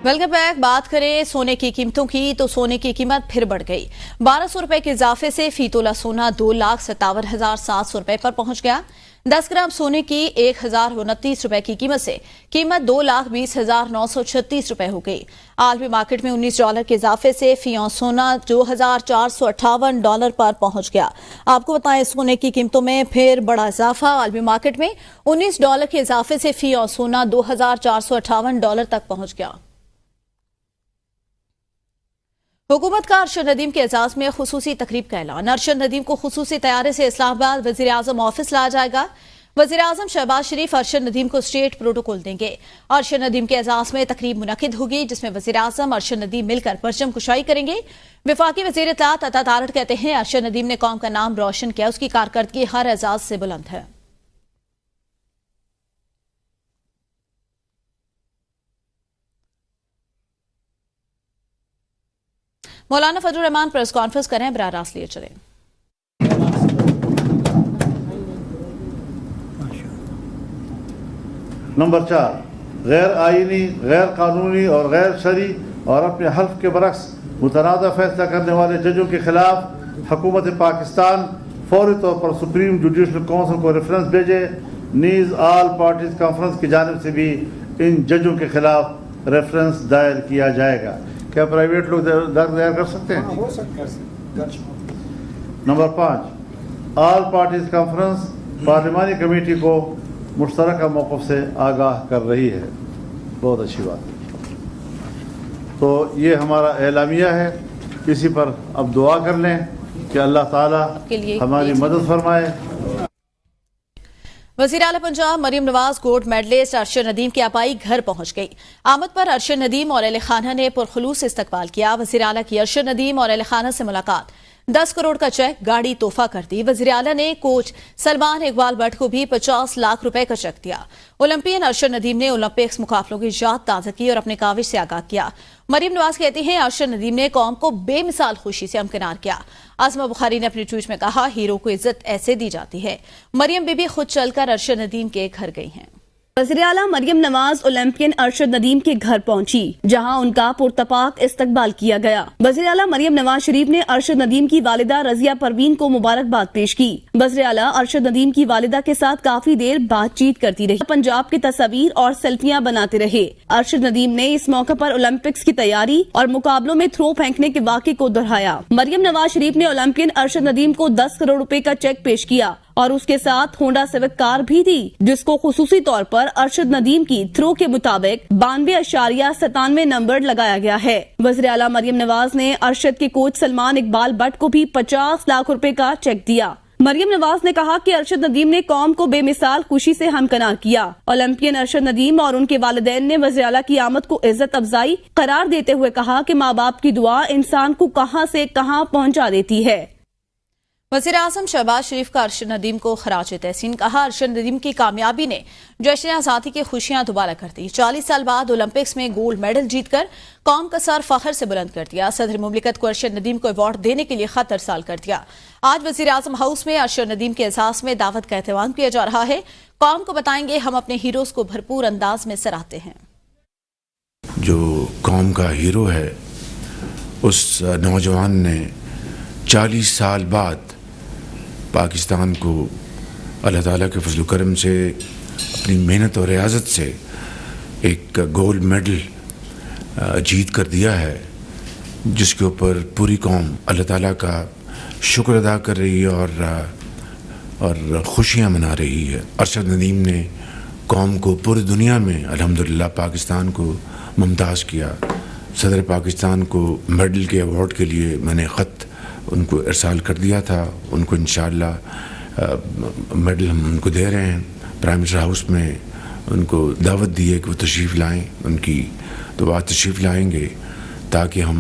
Welcome back. बात करें सोने की कीमतों की तो सोने की कीमत फिर बढ़ गई। 1200 रुपए के इजाफे से फी तोला सोना 2,57,700 रुपए पर पहुंच गया। 10 ग्राम सोने की 1,029 रुपए की कीमत से कीमत 2,20,936 रुपए हो गई। आलमी मार्केट में $19 के इजाफे से फी औंस सोना $2,458 पर पहुंच गया। आपको बताएं, सोने की कीमतों में फिर बड़ा इजाफा। आलमी मार्केट में $19 के इजाफे से फी औंस सोना $2,458 तक पहुंच गया। हुकूमत का अरशद नदीम के एजाज में खुसूसी तकरीब का ऐलान। अरशद नदीम को खुसूसी तैयारी से इस्लामाबाद वजीर आजम ऑफिस लाया जाएगा। वजीर आजम शहबाज शरीफ अरशद नदीम को स्टेट प्रोटोकॉल देंगे। अरशद नदीम के एजाज में तकरीब मुनक्किद होगी, जिसमें वजीर आजम अरशद नदीम मिलकर परचम कुशाई करेंगे। विफाकी वजीर इत्तलात अता तारड़ कहते हैं, अरशद नदीम ने कौम का नाम रोशन किया, उसकी कारकर्दगी हर एजाज से बुलंद है। मौलाना फजलुर रहमान प्रेस कॉन्फ्रेंस कर रहे हैं, बराह रास्त लिए चलें। नंबर 4, गैर आईनी, गैर कानूनी और गैर शरई और अपने हल्फ के बरक्स मुतनाज़ा फैसला करने वाले जजों के खिलाफ हुकूमत पाकिस्तान फौरी तौर पर सुप्रीम जुडिशल काउंसिल को रेफरेंस भेजे। नीज़ ऑल पार्टीज कॉन्फ्रेंस की जानिब से भी इन जजों के खिलाफ रेफरेंस दायर किया जाएगा। क्या प्राइवेट लोग दायर कर सकते हैं? हो सकता है। नंबर 5, ऑल पार्टीज कॉन्फ्रेंस पार्लिमानी कमेटी को मुश्तरका मौक़िफ़ से आगाह कर रही है। बहुत अच्छी बात है। तो ये हमारा एलामिया है, इसी पर अब दुआ कर लें कि अल्लाह ताला हमारी मदद फरमाए। वज़ीर आला पंजाब मरियम नवाज गोल्ड मेडलिस्ट अरशद नदीम की आपाई घर पहुंच गई। आमद पर अरशद नदीम और अहले खाना ने पुरखुलूस इस्तकबाल किया। वज़ीर आला की अरशद नदीम और अहले खाना से मुलाकात, 10 करोड़ का चेक, गाड़ी तोहफा कर दी। वज़ीर आला ने कोच सलमान इकबाल भट्ट को भी 50 लाख रुपए का चेक दिया। ओलंपियन अरशद नदीम ने ओलंपिक्स मुकाबलों की याद ताज़ा की और अपने काविश से आगाह किया। मरियम नवाज कहती हैं, अरशद नदीम ने कौम को बेमिसाल खुशी से हमकिनार किया। आज़मा बुखारी ने अपने ट्वीट में कहा, हीरो को इज्जत ऐसे दी जाती है। मरियम बीबी खुद चलकर अरशद नदीम के घर गई हैं। वज़ीर आला मरियम नवाज ओलंपियन अरशद नदीम के घर पहुंची, जहां उनका पुरतपाक इस्तकबाल किया गया। वज़ीर आला मरियम नवाज शरीफ ने अरशद नदीम की वालिदा रजिया परवीन को मुबारकबाद पेश की। वज़ीर आला अरशद नदीम की वालिदा के साथ काफी देर बातचीत करती रही, पंजाब की तस्वीर और सेल्फियां बनाते रहे। अरशद नदीम ने इस मौके पर ओलंपिक्स की तैयारी और मुकाबलों में थ्रो फेंकने के वाक़े को दोहराया। मरियम नवाज शरीफ ने ओलंपियन अरशद नदीम को 10 करोड़ रुपए का चेक पेश किया और उसके साथ होंडा सिविक कार भी दी, जिसको खुसूसी तौर पर अरशद नदीम की थ्रो के मुताबिक 92.97 नंबर लगाया गया है। वज़ीर आला मरियम नवाज ने अरशद के कोच सलमान इकबाल भट्ट को भी 50 लाख रुपए का चेक दिया। मरियम नवाज ने कहा कि अरशद नदीम ने कौम को बेमिसाल खुशी से हमकिनार किया। ओलंपियन अरशद नदीम और उनके वालिदैन ने वज़ीर आला की आमद को इज्जत अफजाई करार देते हुए कहा कि माँ बाप की दुआ इंसान को कहां से कहां पहुंचा देती है। वज़ीर आज़म शहबाज शरीफ का अरशद नदीम को खराज तहसीन कहा। अरशद नदीम की कामयाबी ने जश्न आज़ादी की खुशियां दोबारा कर दी। 40 साल बाद ओलंपिक्स में गोल्ड मेडल जीतकर कौम का सर फखर से बुलंद कर दिया। सदर मुमलिकत को अरशद नदीम को अवार्ड देने के लिए खत अरसाल कर दिया। आज वज़ीर आज़म हाउस में अरशद नदीम के एहसास में दावत का एहतमाम किया जा रहा है। कौम को बताएंगे, हम अपने हीरोज को भरपूर अंदाज में सराहते हैं। जो कौम का हीरो है, उस नौजवान ने 40 साल बाद पाकिस्तान को अल्लाह ताला के फजल करम से अपनी मेहनत और रियाजत से एक गोल्ड मेडल जीत कर दिया है, जिसके ऊपर पूरी कौम अल्लाह ताला का शुक्र अदा कर रही है और खुशियाँ मना रही है। अरशद नदीम ने कौम को पूरी दुनिया में अल्हम्दुलिल्लाह पाकिस्तान को मुमताज़ किया। सदर पाकिस्तान को मेडल के अवार्ड के लिए मैंने ख़त उनको इरसाल कर दिया था। उनको इंशाअल्लाह मेडल हम उनको दे रहे हैं। प्राइम मिनिस्टर हाउस में उनको दावत दी है कि वो तशरीफ़ लाएँ। उनकी तो बात तशरीफ़ लाएँगे ताकि हम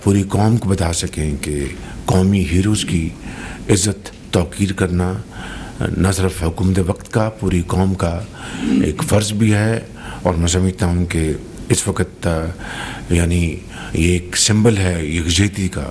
पूरी कौम को बता सकें कि कौमी हीरोज़ की इज़्ज़त तौक़ीर करना न सिर्फ हुकूमत वक्त का, पूरी कौम का एक फ़र्ज़ भी है। और मैं समझता हूँ कि इस वक्त यानी ये एक सिंबल है यकजहती का।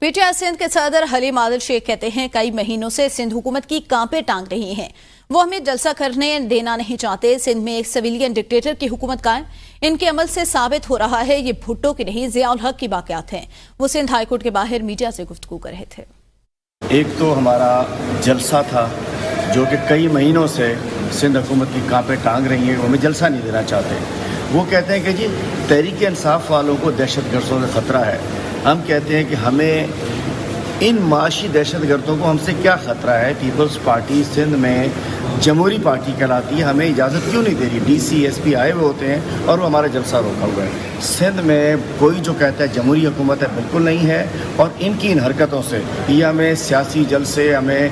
पीटीआई सिंध के सदर हलीम आदिल शेख कहते हैं, कई महीनों से सिंध हुकूमत की कांपे टांग रही हैं। وہ ہمیں جلسہ کرنے دینا نہیں چاہتے. سندھ میں ایک سویلین ڈکٹیٹر کی حکومت قائم. ان کے عمل سے ثابت ہو رہا ہے یہ بھٹو کی نہیں ضیاء الحق کی واقعات ہیں. وہ سندھ ہائی کورٹ کے باہر میڈیا سے گفتگو کر رہے تھے. ایک تو ہمارا جلسہ تھا جو کہ کئی مہینوں سے سندھ حکومت کی کانپیں ٹانگ رہی ہیں, وہ ہمیں جلسہ نہیں دینا چاہتے. وہ کہتے ہیں کہ جی تحریک انصاف والوں کو دہشت گردوں سے خطرہ ہے. ہم کہتے ہیں کہ ہمیں ان معاشی دہشت گردوں کو ہم سے کیا خطرہ ہے. پیپلز پارٹی سندھ میں جمہوری پارٹی کہلاتی ہے, ہمیں اجازت کیوں نہیں دے رہی. ڈی سی ایس پی آئے ہوئے ہوتے ہیں اور وہ ہمارا جلسہ روکا ہوا ہے. سندھ میں کوئی جو کہتا ہے جمہوری حکومت ہے, بالکل نہیں ہے. اور ان کی ان حرکتوں سے یہ ہمیں سیاسی جلسے ہمیں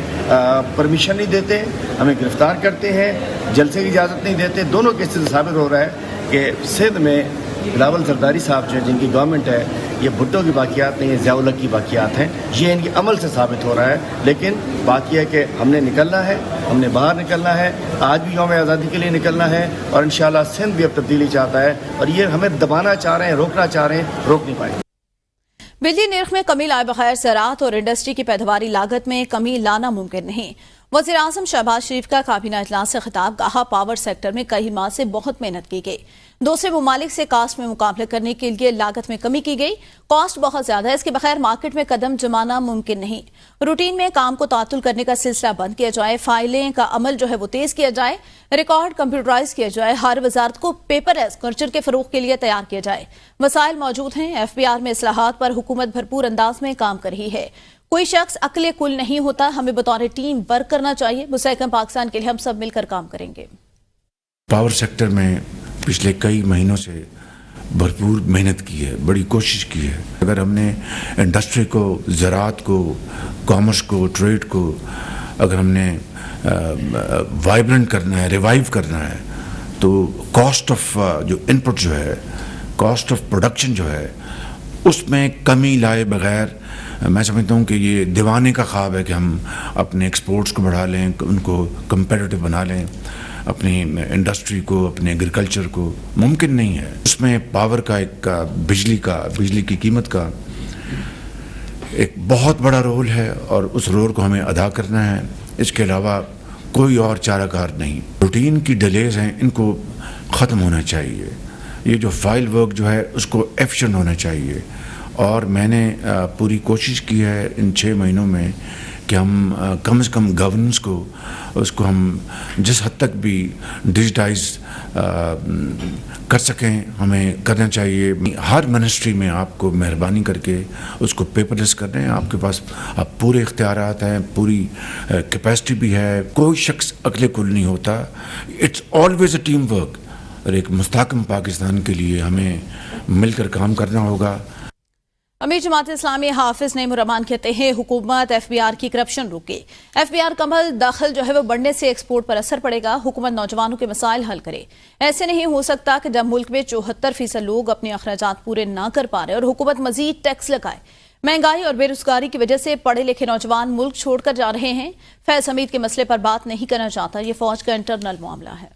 پرمیشن نہیں دیتے, ہمیں گرفتار کرتے ہیں, جلسے کی اجازت نہیں دیتے. دونوں کیسز سے ثابت ہو رہا ہے کہ سندھ میں بلاول زرداری صاحب جو جن کی گورنمنٹ ہے, یہ بھٹو کی واقعات نہیں, یہ ضیاء الحق کی واقعات ہیں. یہ ان کے عمل سے ثابت ہو رہا ہے. لیکن بات یہ ہے کہ ہم نے نکلنا ہے, ہم نے باہر نکلنا ہے. آج بھی یوم آزادی کے لیے نکلنا ہے اور انشاءاللہ سندھ بھی اب تبدیلی چاہتا ہے. اور یہ ہمیں دبانا چاہ رہے ہیں, روکنا چاہ رہے ہیں, روک نہیں پائیں. بجلی نرخ میں کمی لائے بغیر زراعت اور انڈسٹری کی پیداواری لاگت میں کمی لانا ممکن نہیں. وزیر اعظم شہباز شریف کا کابینہ اجلاس سے خطاب. کہا پاور سیکٹر میں کئی ماہ سے بہت محنت کی گئی. دوسرے ممالک سے کاسٹ میں مقابلہ کرنے کے لیے لاگت میں کمی کی گئی. کاسٹ بہت زیادہ ہے, اس کے بغیر مارکیٹ میں قدم جمانا ممکن نہیں. روٹین میں کام کو تعطل کرنے کا سلسلہ بند کیا جائے. فائلیں کا عمل جو ہے وہ تیز کیا جائے. ریکارڈ کمپیوٹرائز کیا جائے. ہر وزارت کو پیپر لیس کلچر کے فروغ کے لیے تیار کیا جائے. وسائل موجود ہیں. ایف بی آر میں اصلاحات پر حکومت بھرپور انداز میں کام کر رہی ہے. کوئی شخص عقل کل نہیں ہوتا. ہمیں بطور ٹیم ورک کرنا چاہیے. مستحکم پاکستان کے لیے ہم سب مل کر کام کریں گے. پاور سیکٹر میں پچھلے کئی مہینوں سے بھرپور محنت کی ہے, بڑی کوشش کی ہے. اگر ہم نے انڈسٹری کو, زراعت کو, کامرس کو, ٹریڈ کو اگر ہم نے وائبرنٹ کرنا ہے, ریوائیو کرنا ہے, تو کاسٹ آف جو ان پٹ جو ہے, کاسٹ آف پروڈکشن جو ہے, اس میں کمی لائے بغیر میں سمجھتا ہوں کہ یہ دیوانے کا خواب ہے کہ ہم اپنے ایکسپورٹس کو بڑھا لیں, ان کو کمپیٹیٹو بنا لیں, اپنی انڈسٹری کو, اپنے ایگریکلچر کو. ممکن نہیں ہے. اس میں پاور کا ایک بجلی کی قیمت کا ایک بہت بڑا رول ہے اور اس رول کو ہمیں ادا کرنا ہے. اس کے علاوہ کوئی اور چارہ کار نہیں. روٹین کی ڈیلیز ہیں, ان کو ختم ہونا چاہیے. یہ جو فائل ورک جو ہے اس کو ایفیشینٹ ہونا چاہیے. اور میں نے پوری کوشش کی ہے ان 6 مہینوں میں کہ ہم کم از کم گورننس کو, اس کو ہم جس حد تک بھی ڈیجیٹائز کر سکیں ہمیں کرنا چاہیے. ہر منسٹری میں آپ کو مہربانی کر کے اس کو پیپر لیس کر رہے ہیں. آپ کے پاس اب پورے اختیارات ہیں, پوری کیپیسٹی بھی ہے. کوئی شخص عقل کل نہیں ہوتا. It's always a team work. اور ایک مستحکم پاکستان کے لیے ہمیں مل کر کام کرنا ہوگا. امیر جماعت اسلامی حافظ نعیم الرحمان کہتے ہیں حکومت ایف بی آر کی کرپشن روکے. ایف بی آر کا عمل داخل جو ہے وہ بڑھنے سے ایکسپورٹ پر اثر پڑے گا. حکومت نوجوانوں کے مسائل حل کرے. ایسے نہیں ہو سکتا کہ جب ملک میں 74% لوگ اپنے اخراجات پورے نہ کر پا رہے اور حکومت مزید ٹیکس لگائے. مہنگائی اور بے روزگاری کی وجہ سے پڑھے لکھے نوجوان ملک چھوڑ کر جا رہے ہیں. فیض حمید کے مسئلے پر بات نہیں کرنا چاہتا. یہ فوج کا انٹرنل معاملہ ہے.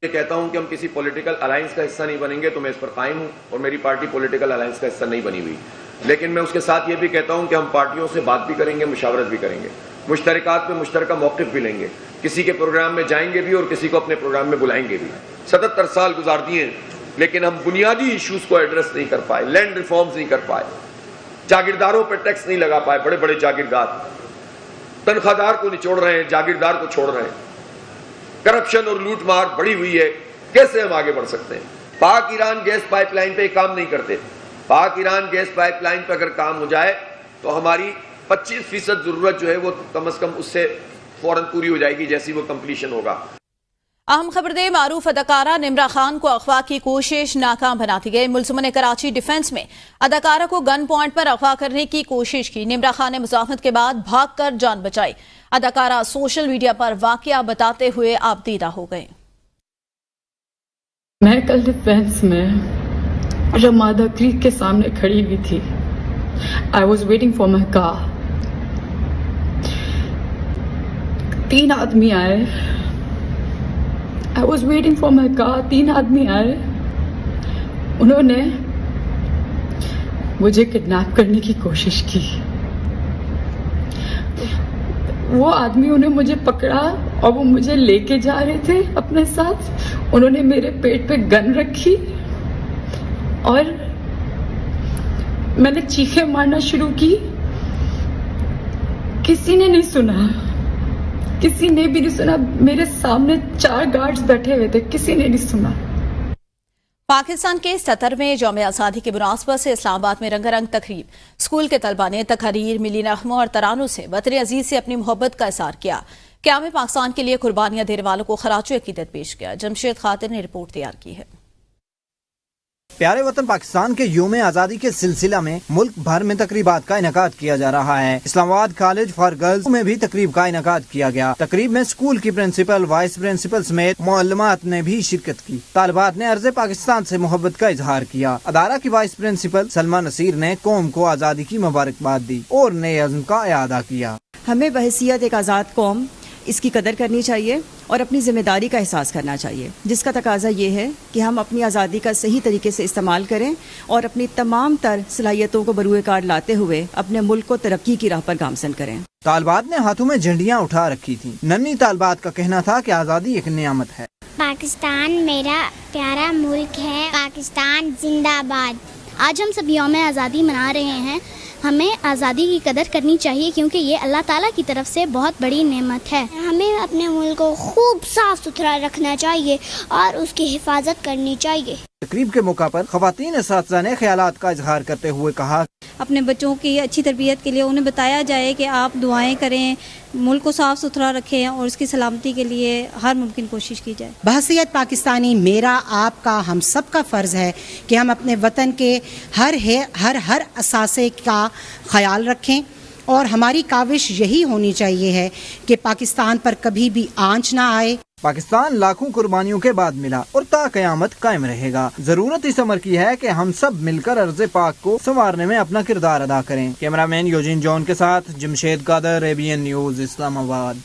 کہتا ہوں کہ ہم کسی پولیٹیکل الائنس کا حصہ نہیں بنیں گے تو میں اس پر قائم ہوں, اور میری پارٹی پولیٹیکل الائنس کا حصہ نہیں بنی ہوئی. لیکن میں اس کے ساتھ یہ بھی کہتا ہوں کہ ہم پارٹیوں سے بات بھی کریں گے, مشاورت بھی کریں گے, مشترکات پہ مشترکہ موقف بھی لیں گے. کسی کے پروگرام میں جائیں گے بھی اور کسی کو اپنے پروگرام میں بلائیں گے بھی. 77 سال گزار دیے ہیں لیکن ہم بنیادی ایشوز کو ایڈریس نہیں کر پائے. لینڈ ریفارمز نہیں کر پائے, جاگیرداروں پہ ٹیکس نہیں لگا پائے. بڑے بڑے جاگیردار تنخواہ دار کو نچوڑ رہے ہیں, جاگیردار کو چھوڑ رہے ہیں. کرپشن اور لوٹ مار بڑھی ہوئی ہے. کیسے ہم آگے بڑھ سکتے ہیں؟ پاک ایران گیس پائپ لائن پہ کام نہیں کرتے. پاک ایران گیس پائپ لائن پہ اگر کام ہو جائے تو ہماری 25% ضرورت جو ہے وہ کم از کم اس سے فوراً پوری ہو جائے گی جیسی وہ کمپلیشن ہوگا. اہم خبر دے. معروف اداکارہ نمرا خان کو اغوا کی کوشش ناکام بنا دی گئی. ملزموں نے کراچی ڈیفنس میں اداکارہ کو گن پوائنٹ پر اغوا کرنے کی کوشش کی. نمرا خان نے مزاحمت کے بعد بھاگ کر جان بچائی. اداکارہ سوشل میڈیا پر واقعہ بتاتے ہوئے آبدیدہ ہو گئے. میں کل ڈیفینس میں رمادہ کریک کے سامنے کھڑی ہوئی تھی. I was waiting for my car. 3 آدمی آئے. I was waiting for my car. 3 آدمی آئے. انہوں نے مجھے کڈنیپ کرنے کی کوشش کی. वो आदमियों ने मुझे पकड़ा और वो मुझे लेके जा रहे थे अपने साथ। उन्होंने मेरे पेट पे गन रखी और मैंने चीखें मारना शुरू की। किसी ने नहीं सुना, किसी ने भी नहीं सुना। मेरे सामने 4 गार्ड्स बैठे हुए थे, किसी ने नहीं सुना। पाकिस्तान के 77वें यौम आज़ादी के मुनासबत से इस्लामाबाद में रंगारंग तकरीब। स्कूल के तलबा ने तकरीर, मिली नग़मों और तरानों से वतन अजीज से अपनी मोहब्बत का इज़हार किया। क़याम पाकिस्तान के लिए कुर्बानियां देने वालों को खराज अक़ीदत पेश किया। जमशेद खातिर ने रिपोर्ट तैयार की है। प्यारे वतन पाकिस्तान के यौम आज़ादी के सिलसिला में मुल्क भर में तकरीबात का इनकाद किया जा रहा है। इस्लामाबाद कॉलेज फॉर गर्ल्स में भी तकरीब का इनकाद किया गया। तकरीब में स्कूल की प्रिंसिपल, वाइस प्रिंसिपल समेत मुअल्लिमात ने भी शिरकत की। तालिबात ने अर्ज़ पाकिस्तान से मोहब्बत का इजहार किया। अदारा की वाइस प्रिंसिपल सलमा नसीर ने कौम को आज़ादी की मुबारकबाद दी और नए अज़्म का इआदा किया। हमें बहैसियत एक आज़ाद कौम इसकी कदर करनी चाहिए और अपनी ज़िम्मेदारी का एहसास करना चाहिए, जिसका तकाजा ये है कि हम अपनी आज़ादी का सही तरीके से इस्तेमाल करें और अपनी तमाम तर सलाहियतों को बरूए कार लाते हुए अपने मुल्क को तरक्की की राह पर गामज़न करें। तालिबात ने हाथों में झंडियाँ उठा रखी थी। नन्ही तालिबात का कहना था कि आज़ादी एक नियामत है। पाकिस्तान मेरा प्यारा मुल्क है, पाकिस्तान जिंदाबाद। आज हम सब यौम आज़ादी मना रहे हैं। हमें आज़ादी की कदर करनी चाहिए क्योंकि ये अल्लाह ताला की तरफ से बहुत बड़ी नेमत है। हमें अपने मुल्क को खूब साफ सुथरा रखना चाहिए और उसकी हिफाजत करनी चाहिए। तकरीब के मौका पर ख़वातीन असातिज़ा ने ख्यालात का इजहार करते हुए कहा, अपने बच्चों की अच्छी तरबियत के लिए उन्हें बताया जाए कि आप दुआएं करें, मुल्क को साफ सुथरा रखें और उसकी सलामती के लिए हर मुमकिन कोशिश की जाए। बहसियत पाकिस्तानी मेरा, आपका, हम सब का फ़र्ज़ है कि हम अपने वतन के हर असासे का ख्याल रखें और हमारी काविश यही होनी चाहिए है कि पाकिस्तान पर कभी भी आंच ना आए। पाकिस्तान लाखों कुर्बानियों के बाद मिला और ता क़यामत कायम रहेगा। जरूरत इस अमर की है कि हम सब मिलकर अर्ज़े पाक को संवारने में अपना किरदार अदा करें। कैमरामैन योजिन जॉन के साथ Jamshed Qadir, ABN news, Islamabad.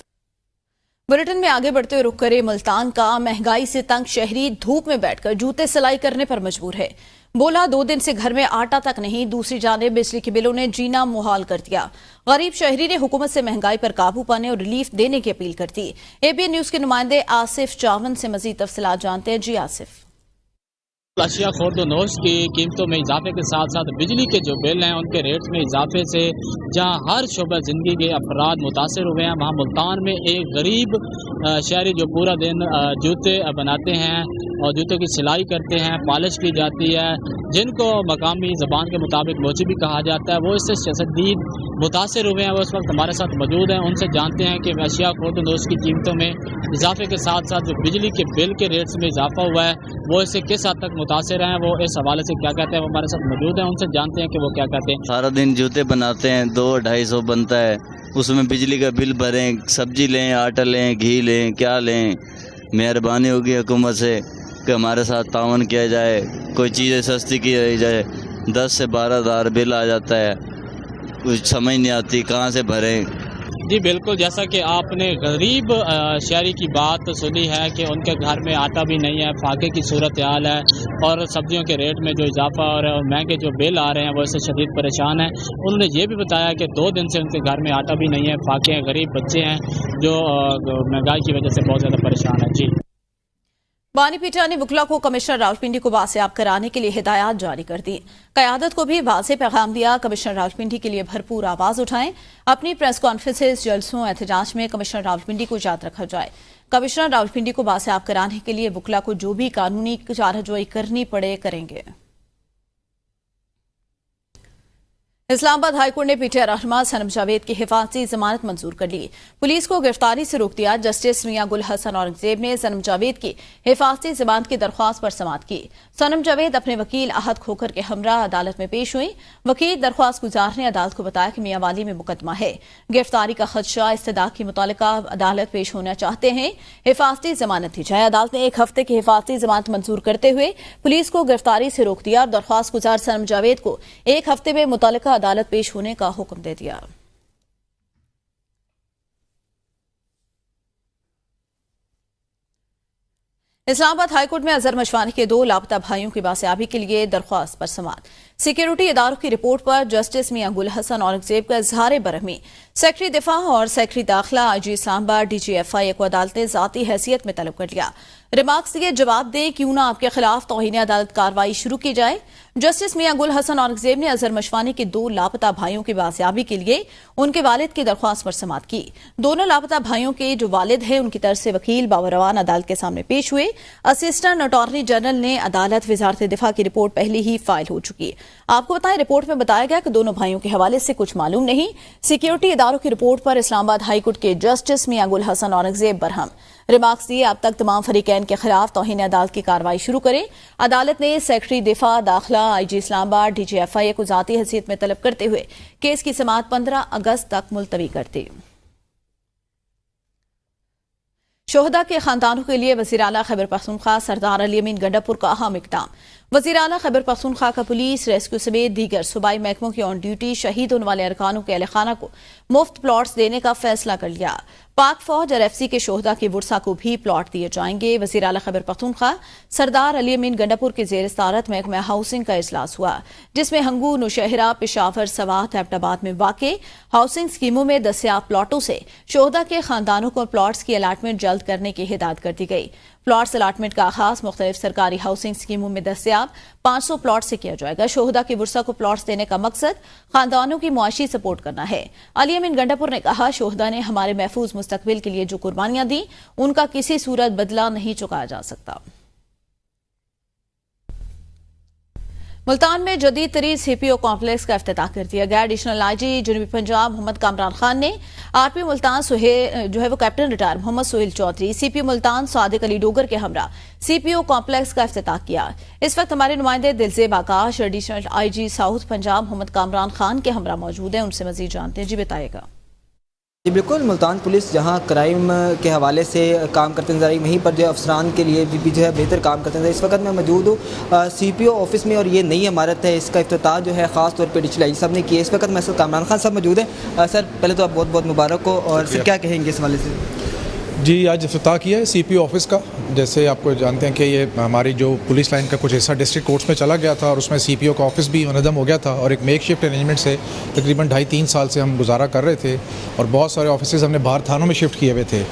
Bulletin में आगे बढ़ते हुए रुख करे मुल्तान का। महंगाई से तंग शहरी धूप में बैठकर जूते सिलाई करने पर मजबूर है। बोला 2 दिन से घर में आटा तक नहीं। दूसरी जानिब बिजली के बिलों ने जीना मुहाल कर दिया। गरीब शहरी ने हुकूमत से महंगाई पर काबू पाने और रिलीफ देने की अपील कर दी। ABN न्यूज़ के नुमाइंदे आसिफ चावन से मजीद तफसीलात जानते हैं। जी आसिफ। अशिया खुर्द-ओ-नोश की कीमतों में इजाफे के साथ साथ बिजली के जो बिल हैं उनके रेट्स में इजाफे से जहां हर शोबा ज़िंदगी के अफराद मुतासर हुए हैं, वहाँ मुल्तान में एक गरीब शहरी जो पूरा दिन जूते बनाते हैं और जूतों की सिलाई करते हैं, पॉलिश की जाती है, जिनको मकामी ज़बान के मुताबिक मोची भी कहा जाता है, वो इससे शदीद मुतासर हुए हैं। वो इस वक्त हमारे साथ मौजूद हैं। उनसे जानते हैं कि अशिया खुर्द-ओ-नोश की कीमतों में इजाफे के साथ साथ जो बिजली के बिल के रेट्स में इजाफा हुआ है वो इससे किस हद तक मुतासर हैं, वो इस हवाले से क्या कहते हैं। वो हमारे साथ मौजूद हैं, उनसे जानते हैं कि वो क्या कहते हैं। सारा दिन जूते बनाते हैं, 200-250 बनता है, उसमें बिजली का बिल भरें, सब्जी लें, आटा लें, घी लें, क्या लें। मेहरबानी होगी हुकूमत से कि हमारे साथ तावन किया जाए, कोई चीज़ें सस्ती की जाए। 10 से 12 हज़ार बिल आ जाता है, कुछ समझ नहीं आती कहाँ से भरें। जी बिल्कुल, जैसा कि आपने गरीब शहरी की बात सुनी है कि उनके घर में आटा भी नहीं है, फाके की सूरत हाल है और सब्जियों के रेट में जो इजाफा हो रहा है और महंगे जो बिल आ रहे हैं वो इससे शदीद परेशान है। उन्होंने ये भी बताया कि 2 दिन से उनके घर में आटा भी नहीं है, फाके हैं, गरीब बच्चे हैं जो महंगाई की वजह से बहुत ज़्यादा परेशान है। जी बानी पीटा ने वकला को कमिश्नर रावलपिंडी को बासियाब कराने के लिए हिदायत जारी कर दी। क़यादत को भी वाज़ेह पैगाम दिया, कमिश्नर रावलपिंडी के लिए भरपूर आवाज़ उठाएं। अपनी प्रेस कॉन्फ्रेंसेस, जलसों, एहतजाज में कमिश्नर रावलपिंडी को याद रखा जाए। कमिश्नर रावलपिंडी को बासियाब कराने के लिए वकला को जो भी कानूनी चाराजोई करनी पड़े करेंगे। इस्लामाबाद हाईकोर्ट ने पीटीआई रहनुमा सनम जावेद की हिफाजती जमानत मंजूर कर ली। पुलिस को गिरफ्तारी से रोक दिया। जस्टिस मियां गुल हसन औरंगजेब ने सनम जावेद की हिफाजती जमानत की दरख्वास्त पर समाअत की। सनम जावेद अपने वकील अहद खोखर के हमरा अदालत में पेश हुई। वकील दरख्वास्त गुजार ने अदालत को बताया कि मियां वाली में मुकदमा है, गिरफ्तारी का खदशा इस्तदाक की मुतालिका अदालत पेश होना चाहते हैं, हिफाजती जमानत दी जाए। अदालत ने 1 हफ्ते की हिफाजती जमानत मंजूर करते हुए पुलिस को गिरफ्तारी से रोक दिया और दरख्वास्त गुजार सनम जावेद को 1 हफ्ते में मुतालिका अदालत पेश होने का हुक्म दे दिया। इस्लामाबाद हाईकोर्ट में अजहर मशवानी के 2 लापता भाइयों की बासियाबी के लिए दरख्वास्त पर समाअत। सिक्योरिटी इदारों की रिपोर्ट पर जस्टिस मियां गुल हसन औरंगजेब का इजहार बरहमी। सेक्रेटरी दिफा और सेक्रेटरी दाखिला IG इस्लामाबाद DGFI को अदालत ने जाती हैसियत में तलब कर लिया। रिमार्क्स दिए जवाब दें, क्यों ना आपके खिलाफ तौहीन अदालत कार्रवाई शुरू की जाए। जस्टिस मियां गुल हसन औरंगजेब ने अजहर मशवानी के 2 लापता भाइयों की बाजियाबी के लिए उनके वालिद की दरख्वास्त पर समाअत की। दोनों लापता भाइयों के जो वालिद हैं उनकी तरफ से वकील बाबर रवान अदालत के सामने पेश हुए। असिस्टेंट अटॉर्नी जनरल ने अदालत वजारत दिफा की रिपोर्ट पहले ही फाइल हो चुकी। आपको बताएं, रिपोर्ट में बताया गया कि दोनों भाइयों के हवाले से कुछ मालूम नहीं। सिक्योरिटी इदारों की रिपोर्ट पर इस्लामाबाद हाई कोर्ट के जस्टिस मियां गुल हसन औरंगजेब बरहम। रिमार्क्स दिए, अब तक तमाम फरीकैन के खिलाफ तौहीन अदालत की कार्रवाई शुरू करें। अदालत ने सेक्रेटरी दिफा, दाखिला, IG इस्लामाबाद, DGFI को जाती हैसियत में तलब करते हुए केस की समाअत 15 अगस्त तक मुलतवी कर दी। शोहदा के खानदानों के लिए वज़ीर आला खैबर पख्तूनख्वा सरदार अली अमीन गंडापुर का अहम इक़दाम। वज़ीर आला खैबर पख्तूनख्वा का पुलिस, रेस्क्यू समेत दीगर सूबाई महकमों की ऑन ड्यूटी शहीद होने वाले अरकानों के अहलखाना को मुफ्त प्लॉट्स देने का फैसला कर लिया। पाक फौज और FC के शोहदा की वुरसा को भी प्लॉट दिए जाएंगे। वज़ीर आला खैबर पख्तूनख्वा सरदार अली अमीन गंडापुर के ज़ेर सदारत महकमा हाउसिंग का इजलास हुआ, जिसमें हंगू, नौशहरा, पेशावर, सवात, एबटाबाद में वाक़े हाउसिंग स्कीमों में दस्तियाब प्लॉटों से शोहदा के खानदानों को प्लॉट्स की अलाटमेंट जल्द करने की हिदायत कर दी गई। प्लॉट्स अलाटमेंट का आगाज मुख्तलिफ सरकारी हाउसिंग स्कीमों में दस्तियाब 500 प्लॉट से किया जाएगा। शोहदा की वुरसा को प्लॉट्स देने का मकसद खानदानों की मुआशी सपोर्ट करना है। अली अमीन गंडापुर ने कहा, शोहदा ने हमारे महफूज मुस्तकबिल के लिए जो कुर्बानियां दी, उनका किसी सूरत बदला नहीं चुकाया जा सकता। मुल्तान में जदीद तरीन CPO कॉम्प्लेक्स का इफ्तिताह कर दिया गया। एडिशनल IG जनूबी पंजाब मोहम्मद कामरान खान ने RP मुल्तान वो captain retired Mohammad Sohail Chaudhry, CPO Multan Sadiq Ali Dogar के हमरा CPO कॉम्प्लेक्स का इफ्तिताह किया। इस वक्त हमारे नुमाइंदे Diljeb Akash, additional IG south Punjab Mohammad Kamran Khan के हमरा मौजूद हैं, उनसे मजीद जानते हैं। जी बताइएगा। जी बिल्कुल, मुल्तान पुलिस जहां क्राइम के हवाले से काम करते नजर आई, वहीं पर जो अफसरान के लिए भी जो है बेहतर काम करते नजर। इस वक्त मैं मौजूद हूँ CPO ऑफिस में और ये नई इमारत है, इसका इफ्तिताह जो है ख़ास तौर पर एडिशनल IG साहब ने किया। इस वक्त मैं कामरान खान साहब मौजूद हैं। सर पहले तो आप बहुत बहुत मुबारक हो, और सर क्या कहेंगे इस हवाले से? जी, आज इफ्तिताह किया है CPO ऑफिस का। जैसे आपको जानते हैं कि ये हमारी जो पुलिस लाइन का कुछ हिस्सा डिस्ट्रिक्ट कोर्ट्स में चला गया था, और उसमें CPO का ऑफिस भी मुनज़्ज़म हो गया था, और एक मेक शिफ्ट अरेंजमेंट से तकरीबन 2.5-3 साल से हम गुजारा कर रहे थे, और बहुत सारे ऑफिसेज़ हमने बाहर थानों में शिफ्ट किए हुए थे।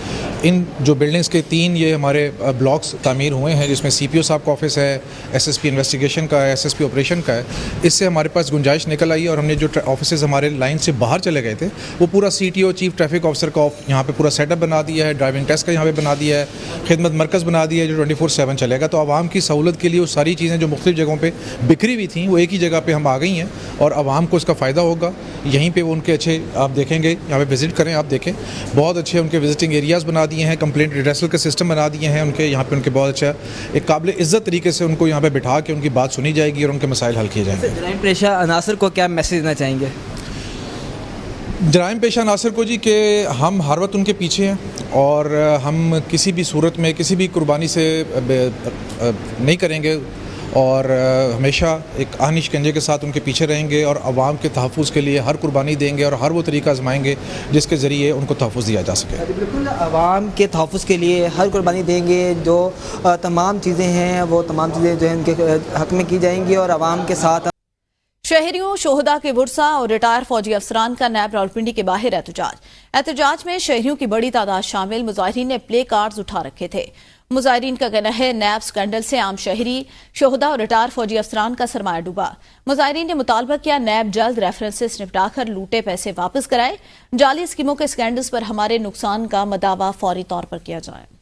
इन जो बिल्डिंग्स के 3 ये हमारे ब्लॉक्स तामीर हुए हैं, जिसमें CPO साहब का ऑफिस है, SSP इन्वेस्टिगेशन का है, SSP ऑपरेशन का है। इससे हमारे पास गुंजाइश निकल आई, और हमने जो ऑफिसेज़ हमारे लाइन से बाहर चले गए थे, वो पूरा CTO चीफ ट्रैफिक ऑफिसर का यहाँ पर पूरा सेटअप बना दिया है, ड्राइविंग टेस्ट का यहाँ पर बना दिया है, खिदमत मरकज़ बना दिया है जो 24/7 चलेगा। तो आवाम की सहूलत के लिए वो सारी चीज़ें जो मुख्तलिफ जगहों पे बिखरी हुई थी, वो एक ही जगह पे हम आ गई हैं, और आवाम को इसका फ़ायदा होगा। यहीं पे वो उनके अच्छे, आप देखेंगे यहाँ पे विज़िट करें, आप देखें बहुत अच्छे उनके विजिटिंग एरियाज़ बना दिए हैं, कंप्लेंट रिड्रेसल के सिस्टम बना दिए हैं उनके यहाँ पे। उनके बहुत अच्छा एक काबिल इज़्ज़त तरीके से उनको यहाँ पर बिठा के उनकी बात सुनी जाएगी और उनके मसाइल हल किए जाएंगे। जराइम पेशा अनासर को क्या मैसेज देना चाहेंगे? जराइम पेशा नासिर को जी, कि हम हर वक्त उनके पीछे हैं, और हम किसी भी सूरत में किसी भी कुर्बानी से नहीं करेंगे, और हमेशा एक आहनी शिकंजे के साथ उनके पीछे रहेंगे, और आवाम के तहफ़्फ़ुज़ के लिए हर कुर्बानी देंगे, और हर वो तरीका आजमाएंगे जिसके ज़रिए उनको तहफ़्फ़ुज़ दिया जा सके। बिल्कुल, आवाम के तहफ़्फ़ुज़ के लिए हर कुर्बानी देंगे। जो तमाम चीज़ें हैं वो तमाम चीज़ें जो है उनके हक़ में की जाएंगी, और आवाम के साथ शहरियों, शोहदा के वुरसा और रिटायर फौजी अफसरान का नैब रावलपिंडी के बाहर एहतजाज में शहरियों की बड़ी तादाद शामिल। मुजाहिरीन ने प्ले कार्ड्स उठा रखे थे। मुजाहिरीन का कहना है, नैब स्कैंडल से आम शहरी, शोहदा और रिटायर फौजी अफसरान का सरमाया डूबा। मुजाहिरीन ने मुतालबा किया, नैब जल्द रेफरेंसेस निपटाकर लूटे पैसे वापस कराए। जाली स्कीमों के स्कैंडल्स पर हमारे नुकसान का मदावा फौरी तौर पर किया जाए।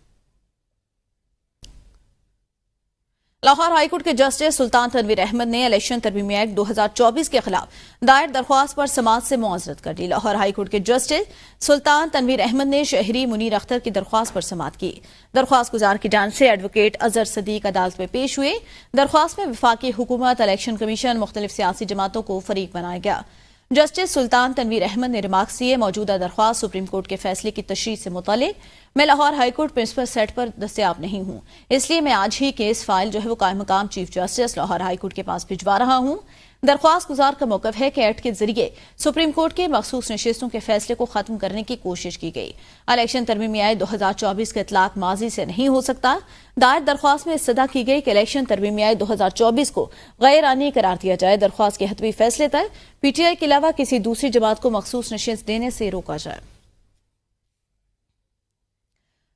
लाहौर हाईकोर्ट के जस्टिस सुल्तान तनवीर अहमद ने इलेक्शन तरमीमी एक्ट 2024 के खिलाफ दायर दरख्वास्त पर समाअत से मुआज़रत कर ली। लाहौर हाईकोर्ट के जस्टिस सुल्तान तनवीर अहमद ने शहरी मुनीर अख्तर की दरख्वास्त पर समाअत की। दरख्वास्त गुजार की जानिब से एडवोकेट अजहर सदीक अदालत में पेश हुए। दरख्वास्त में वफाकी हुकूमत, इलेक्शन कमीशन, मुख्तलिफ सियासी जमातों को फरीक बनाया गया। जस्टिस सुल्तान तनवीर अहमद ने रिमार्क्स दिए, मौजूदा दरख्वास्त सुप्रीम कोर्ट के फैसले की तशरीह से मुतालिक मैं लाहौर हाईकोर्ट प्रिंसिपल सेट पर दस्तयाब नहीं हूँ, इसलिए मैं आज ही केस फाइल जो है वो कायम मकाम चीफ जस्टिस लाहौर हाईकोर्ट के पास भिजवा रहा हूँ। درخواست گزار کا موقف ہے کہ ایکٹ کے ذریعے سپریم کورٹ کے مخصوص نشستوں کے فیصلے کو ختم کرنے کی کوشش کی گئی. الیکشن ترمیمی آئین 2024 کا اطلاق ماضی سے نہیں ہو سکتا. دائر درخواست میں استدعا کی گئی کہ الیکشن ترمیمی آئین 2024 کو غیر آئینی قرار دیا جائے. درخواست کے حتمی فیصلے تک پی ٹی آئی کے علاوہ کسی دوسری جماعت کو مخصوص نشست دینے سے روکا جائے.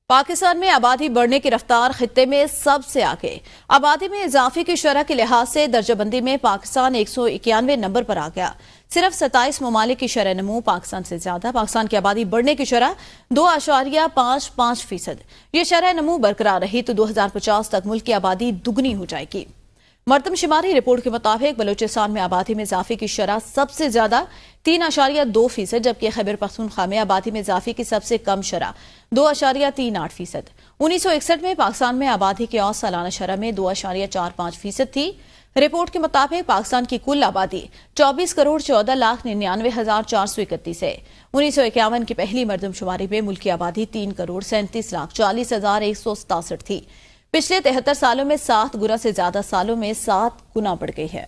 پاکستان میں آبادی بڑھنے کی رفتار خطے میں سب سے آگے. آبادی میں اضافے کی شرح کے لحاظ سے درجہ بندی میں پاکستان 191 نمبر پر آ گیا. صرف 27 ممالک کی شرح نمو پاکستان سے زیادہ. پاکستان کی آبادی بڑھنے کی شرح 2.55%. یہ شرح نمو برقرار رہی تو 2050 تک ملک کی آبادی دگنی ہو جائے گی. مردم شماری رپورٹ کے مطابق بلوچستان میں آبادی میں اضافے کی شرح سب سے زیادہ 3.2%، جبکہ خیبر پختونخوا میں آبادی میں اضافے کی سب سے کم شرح 2.38%. 1961 میں پاکستان میں آبادی کی اوسط سالانہ شرح میں 2.45% تھی. رپورٹ کے مطابق پاکستان کی کل آبادی 24,14,99,431 ہے. 1951 کی پہلی مردم شماری میں ملک کی آبادی 3,37,40,167 تھی. پچھلے 73 سالوں میں 7 گنا سے زیادہ سالوں میں 7 گنا بڑھ گئی ہے.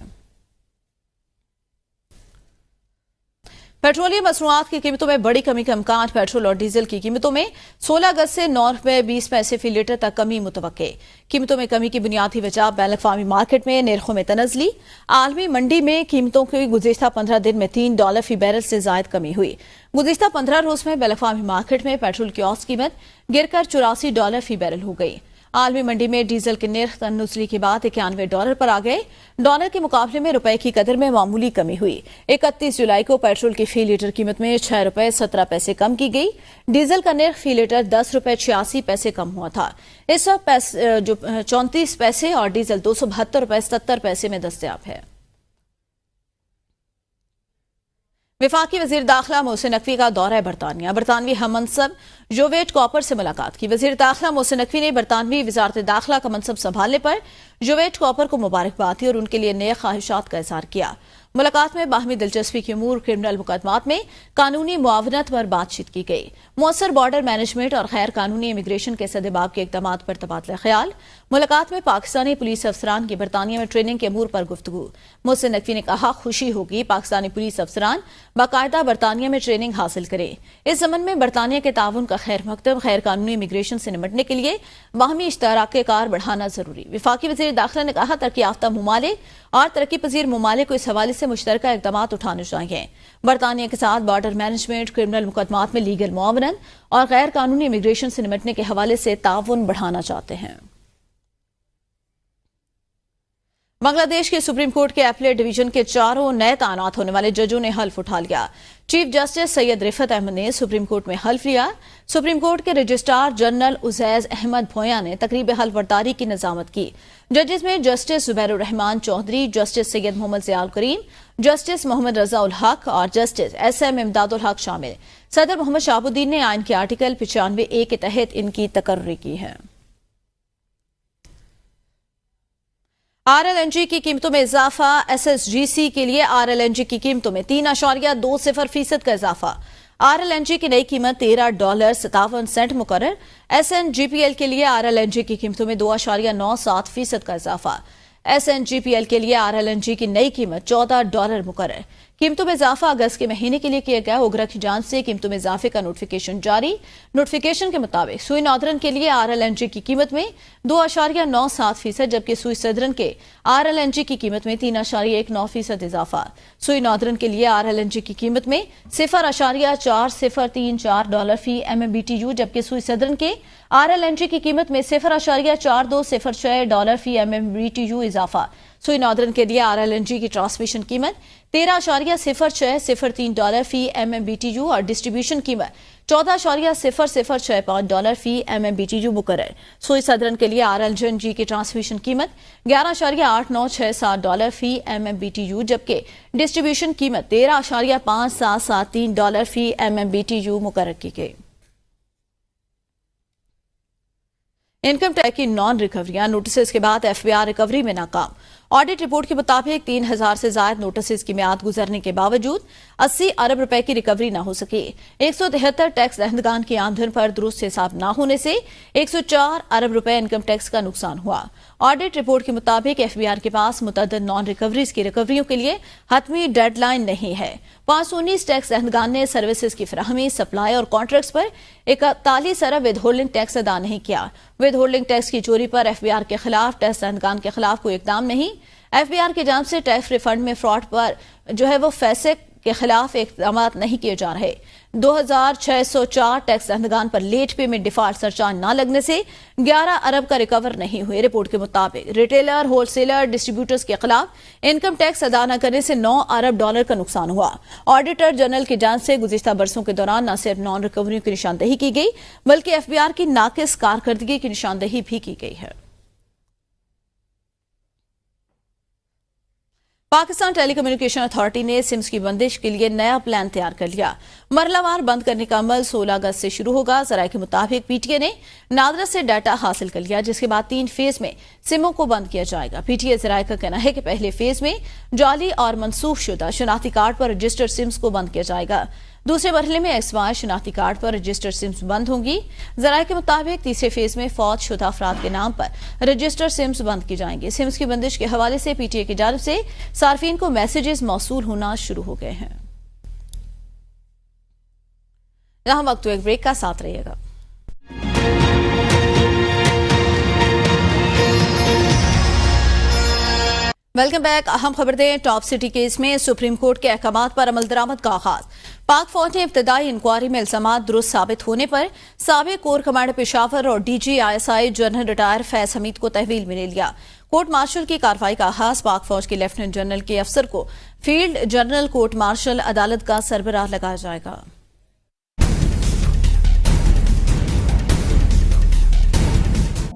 پیٹرولیم مصنوعات کی قیمتوں میں بڑی کمی کا امکان. پیٹرول اور ڈیزل کی قیمتوں میں 16 اگست سے 9 روپے 20 پیسے فی لیٹر تک کمی متوقع. قیمتوں میں کمی کی بنیادی وجہ بین الاقوامی مارکیٹ میں نرخوں میں تنزلی. عالمی منڈی میں قیمتوں کی گزشتہ 15 دن میں $3 فی بیرل سے زائد کمی ہوئی. گزشتہ 15 روز میں بین الاقوامی مارکیٹ میں پیٹرول کی اوسط قیمت گر کر $84 فی بیرل ہو گئی. عالمی منڈی میں ڈیزل کے نرخ نزلی کے بعد $91 پر آ گئے. ڈالر کے مقابلے میں روپے کی قدر میں معمولی کمی ہوئی. 31 جولائی کو پیٹرول کی فی لیٹر قیمت میں $6.17 کم کی گئی. ڈیزل کا نرخ فی لیٹر $10.86 کم ہوا تھا. اس وقت 34 پیسے اور ڈیزل $272.70 میں دستیاب ہے. وفاقی وزیر داخلہ محسن نقوی کا دورہ برطانیہ. برطانوی ہم منصب جوویٹ کوپر سے ملاقات کی. وزیر داخلہ محسن نقوی نے برطانوی وزارت داخلہ کا منصب سنبھالنے پر جوویٹ کوپر کو مبارکباد دی اور ان کے لیے نیک خواہشات کا اظہار کیا. ملاقات میں باہمی دلچسپی کے امور، کرمنل مقدمات میں قانونی معاونت پر بات چیت کی گئی. مؤثر بارڈر مینجمنٹ اور غیر قانونی امیگریشن کے سدباب کے اقدامات پر تبادلہ خیال. ملاقات میں پاکستانی پولیس افسران کی برطانیہ میں ٹریننگ کے امور پر گفتگو. محسن نقوی نے کہا خوشی ہوگی پاکستانی پولیس افسران باقاعدہ برطانیہ میں ٹریننگ حاصل کریں. اس ضمن میں برطانیہ کے تعاون کا خیر مقدم. غیر قانونی امیگریشن سے نمٹنے کے لیے باہمی اشتراک کار بڑھانا ضروری. وفاقی وزیر داخلہ نے کہا ترقی یافتہ ممالک اور ترقی پذیر ممالک کو اس حوالے سے مشترکہ اقدامات اٹھانے چاہیے. برطانیہ کے ساتھ بارڈر مینجمنٹ، کرمنل مقدمات میں لیگل معاونت اور غیر قانونی امیگریشن سے نمٹنے کے حوالے سے تعاون بڑھانا چاہتے ہیں. بنگلہ دیش کے سپریم کورٹ کے اپیلیٹ ڈویژن کے 4 نئے تعینات ہونے والے ججوں نے حلف اٹھا لیا. چیف جسٹس سید رفعت احمد نے سپریم کورٹ میں حلف لیا. سپریم کورٹ کے رجسٹرار جنرل عزیز احمد بھویا نے تقریب حلف برداری کی نظامت کی. ججز میں جسٹس زبیر الرحمان چودھری، جسٹس سید محمد ضیاء الکریم، جسٹس محمد رضا الحق اور جسٹس SM امداد الحق شامل. صدر محمد شہاب الدین نے آئین کے آرٹیکل 95A کے تحت ان کی تقرری کی ہے. RLNG کی قیمتوں میں اضافہ. SSGC کے لیے RLNG کی قیمتوں میں 3.20% کا اضافہ. RLNG کی نئی قیمت $13.57 مقرر. SNGPL کے لیے RLNG کی قیمتوں میں 2.97% کا اضافہ. SNGPL کے لیے RLNG کی نئی قیمت $14 مقرر. قیمتوں میں اضافہ اگست کے مہینے کے لیے کیا گیا. اوگرا کی جانب سے قیمتوں میں اضافے کا نوٹیفیکیشن جاری. نوٹیفیکیشن کے مطابق سوئی ناردرن کے لیے RLNG کی قیمت میں 2.97%، جبکہ سوئی سدرن کے RLNG کی قیمت میں 3.19% اضافہ. سوئی ناردرن کے لیے RLNG کی قیمت میں $0.4034 فی MMBTU، جبکہ سوئی سدرن کے RLNG کی قیمت میں $0.4206 فی MMBTU اضافہ. سوئی ناردرن کے لیے RLNG کی ٹرانسمیشن قیمت $13.0603 فی MMBTU اور ڈسٹریبیوشن قیمت $14.0065 فی MMBTU مقرر. سوئی سدرن کے لیے RLNG کی ٹرانسمیشن قیمت $11.8967 فی MMBTU، جبکہ ڈسٹریبیوشن قیمت $13.5773 فی MMBTU مقرر کی گئی. انکم ٹیکس کی نان ریکوریاں. نوٹسز کے بعد FBI ریکوری میں ناکام. ऑडिट रिपोर्ट के मुताबिक 3000 से ज्यादा नोटिस की मियाद गुजरने के बावजूद 80 अरब रुपए की रिकवरी न हो सकी। 173 टैक्स दहंदगान की आमदन पर दुरुस्त हिसाब न होने से 104 अरब रुपए इनकम टैक्स का नुकसान हुआ। ऑडिट रिपोर्ट के मुताबिक एफबीआर के पास मुतअद्दिद नॉन रिकवरीज की रिकवरियों के लिए हतमी डेडलाइन नहीं है। 519 टैक्स दहंदगान ने सर्विसेज की फराहमी, सप्लाई और कॉन्ट्रैक्ट्स पर 41 अरब विद होल्डिंग टैक्स अदा नहीं किया। विद होल्डिंग टैक्स की चोरी पर एफबीआर के खिलाफ, टैक्स दहंदगान के खिलाफ कोई इकदाम नहीं। एफबीआर की जांच से टैक्स रिफंड में फ्रॉड पर वो फैसले के खिलाफ इकदाम नहीं किए जा रहे। 2604 टैक्स दहंदगान पर लेट पेमेंट डिफॉल्ट सरचार्ज न लगने से 11 अरब का रिकवर नहीं हुए। रिपोर्ट के मुताबिक रिटेलर, होलसेलर, डिस्ट्रीब्यूटर्स के खिलाफ इनकम टैक्स अदा न करने से 9 अरब डॉलर का नुकसान हुआ। ऑडिटर जनरल की जांच से गुज़िश्ता बरसों के दौरान न सिर्फ नॉन रिकवरियों की निशानदेही की गई बल्कि एफबीआर की नाकिस कारकर्दगी की निशानदेही भी की गई है। पाकिस्तान टेलीकम्युनिकेशन अथॉरिटी ने सिम्स की बंदिश के लिए नया प्लान तैयार कर लिया। मरलावार बंद करने का अमल 16 अगस्त से शुरू होगा। जराये के मुताबिक पीटीए ने नादरा से डाटा हासिल कर लिया, जिसके बाद 3 फेज में सिमों को बंद किया जाएगा। पीटीए जराये का कहना है कि पहले फेज में जाली और मनसूख शुदा शनाख्ती कार्ड पर रजिस्टर्ड सिम्स को बंद किया जाएगा। दूसरे मरहले में एक्सवायर शनाख्ती कार्ड पर रजिस्टर्ड सिम्स बंद होंगी। जराये के मुताबिक तीसरे फेज में फौत शुदा अफराद के नाम पर रजिस्टर्ड सिम्स बंद की जाएंगे। सिम्स की बंदिश के हवाले से पीटीए की जानिब से सार्फिन को मैसेजेस मौसूल होना शुरू हो गए हैं। यहां वक्त एक ब्रेक का, साथ रहिएगा। Welcome back. अहम खबर दें, टॉप सिटी केस में सुप्रीम कोर्ट के अहकामात पर अमल दरामद का आगाज। पाक फौज ने इब्तदाई इंक्वायरी में इल्जामात दुरुस्त साबित होने पर साबिक कोर कमांडर पेशावर और DG ISI general retire Faiz Hamid को तहवील में ले लिया। कोर्ट मार्शल की कार्रवाई का आगाज पाक फौज के लेफ्टिनेंट जनरल के अफसर को फील्ड जनरल कोर्ट मार्शल अदालत का सरबराह लगाया जाएगा।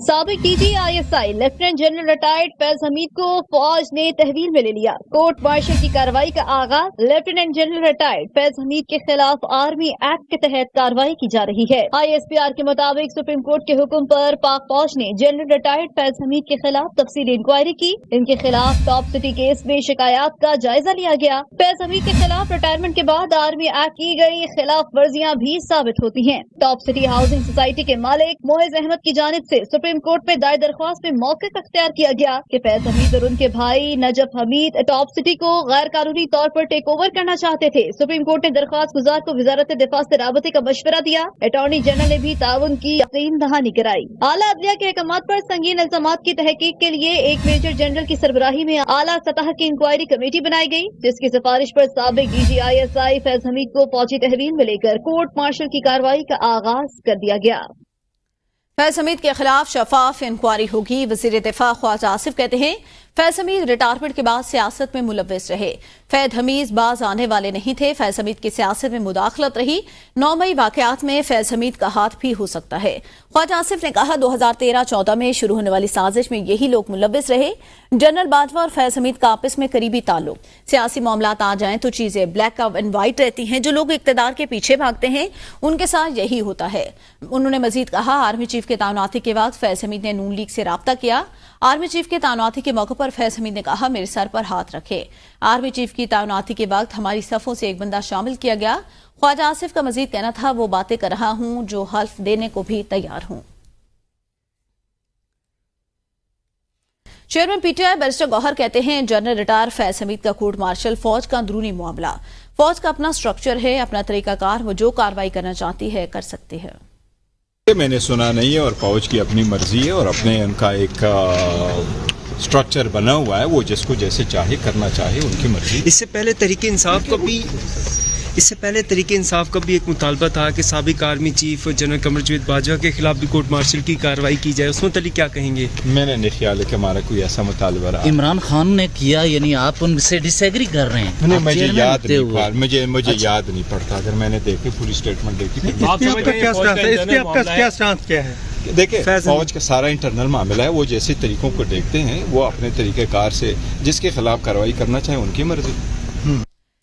साबिक DG ISI lieutenant general retired Faiz Hamid को फौज ने तहवील में ले लिया। कोर्ट मार्शल की कार्रवाई का आगाज lieutenant general retired Faiz Hamid के खिलाफ आर्मी एक्ट के तहत कार्रवाई की जा रही है। ISPR के मुताबिक सुप्रीम कोर्ट के हुक्म पर पाक फौज ने जनरल रिटायर्ड फैज हमीद के खिलाफ तफसीली इंक्वायरी की। इनके खिलाफ टॉप सिटी केस में शिकायत का जायजा लिया गया। फैज हमीद के खिलाफ रिटायरमेंट के बाद आर्मी एक्ट की गई खिलाफ वर्जियां भी साबित होती हैं। टॉप सिटी हाउसिंग सोसाइटी के मालिक मोहिज अहमद की जानिब से सुप्रीम कोर्ट में दायर दरख्वास्त में मौक़िफ़ अख्तियार किया गया कि फैज हमीद और उनके भाई नजफ हमीद टॉप सिटी को गैर कानूनी तौर पर टेक ओवर करना चाहते थे। सुप्रीम कोर्ट ने दरख्वास्त गुजार को वजारत दिफा से राबते का मशवरा दिया। अटॉर्नी जनरल ने भी ताउन की यकीन दहानी कराई। आला अदलिया के अहकामात पर संगीन इल्जामात की तहकीक के लिए एक मेजर जनरल की सरबराही में आला सतह की इंक्वायरी कमेटी बनाई गई, जिसकी सिफारिश पर साबिक डीजी ISI फैज हमीद को फौजी तहवील में लेकर कोर्ट मार्शल की कार्रवाई का आगाज कर दिया गया। फैज हमीद के खिलाफ शफाफ इंक्वायरी होगी। वजीर दिफा ख्वाजा आसिफ कहते हैं फैज हमीद रिटायरमेंट के बाद सियासत में मुलव्विस रहे। फैज हमीद बाज आने वाले नहीं थे। फैज हमीद की सियासत में मुदाखलत रही। 9 मई वाकयात में फैज हमीद का हाथ भी हो सकता है। ख्वाजा आसिफ ने कहा 2013-14 में शुरू होने वाली साजिश में यही लोग मुलव्विस रहे। जनरल बाजवा और फैज हमीद का आपस में करीबी ताल्लुक। सियासी मामलात आ जाएं तो चीजें ब्लैक एंड व्हाइट रहती हैं। जो लोग इक्तदार के पीछे भागते हैं उनके साथ यही होता है। उन्होंने मजीद कहा आर्मी चीफ के तैनाती के वक्त फैज हमीद ने नून लीग से राब्ता किया। आर्मी चीफ के तैनाती के मौके पर फैज हमीद ने कहा मेरे सर पर हाथ रखे। आर्मी चीफ की तैनाती के वक्त हमारी सफों से एक बंदा शामिल किया गया। ख्वाजा आसिफ का मजीद कहना था वो बातें कर रहा हूं जो हल्फ देने को भी तैयार हूं। चेयरमैन PTI बैरिस्टर गौहर कहते हैं जनरल रिटायर फैज हमीद का कोर्ट मार्शल फौज का अंदरूनी मामला। फौज का अपना स्ट्रक्चर है, अपना तरीकाकार, वो जो कार्रवाई करना चाहती है कर सकती है। मैंने सुना नहीं है और फौज की अपनी मर्जी है और अपने उनका एक स्ट्रक्चर बना हुआ है, वो जिसको जैसे चाहे करना चाहे उनकी मर्जी। इससे पहले तहरीक इंसाफ का भी एक मुतालबा था कि साबिक army chief general Qamar Javed Bajwa के खिलाफ भी कोर्ट मार्शल की कार्रवाई की जाए, उसमें तली क्या कहेंगे? मैंने नहीं ख्याल है कि हमारा कोई ऐसा मुतालबा रहा। इमरान खान ने किया, यानी आप उनसे डिसएग्री कर रहे हैं? नहीं, मुझे याद नहीं, मुझे याद नहीं पड़ता। अगर मैंने देखी पूरी स्टेटमेंट देखी। क्या स्टांस क्या है? देखिए फौज का सारा इंटरनल मामला है, वो जैसे तरीकों को देखते हैं वो अपने तरीक़ेकार से जिसके खिलाफ कार्रवाई करना चाहे उनकी मर्जी।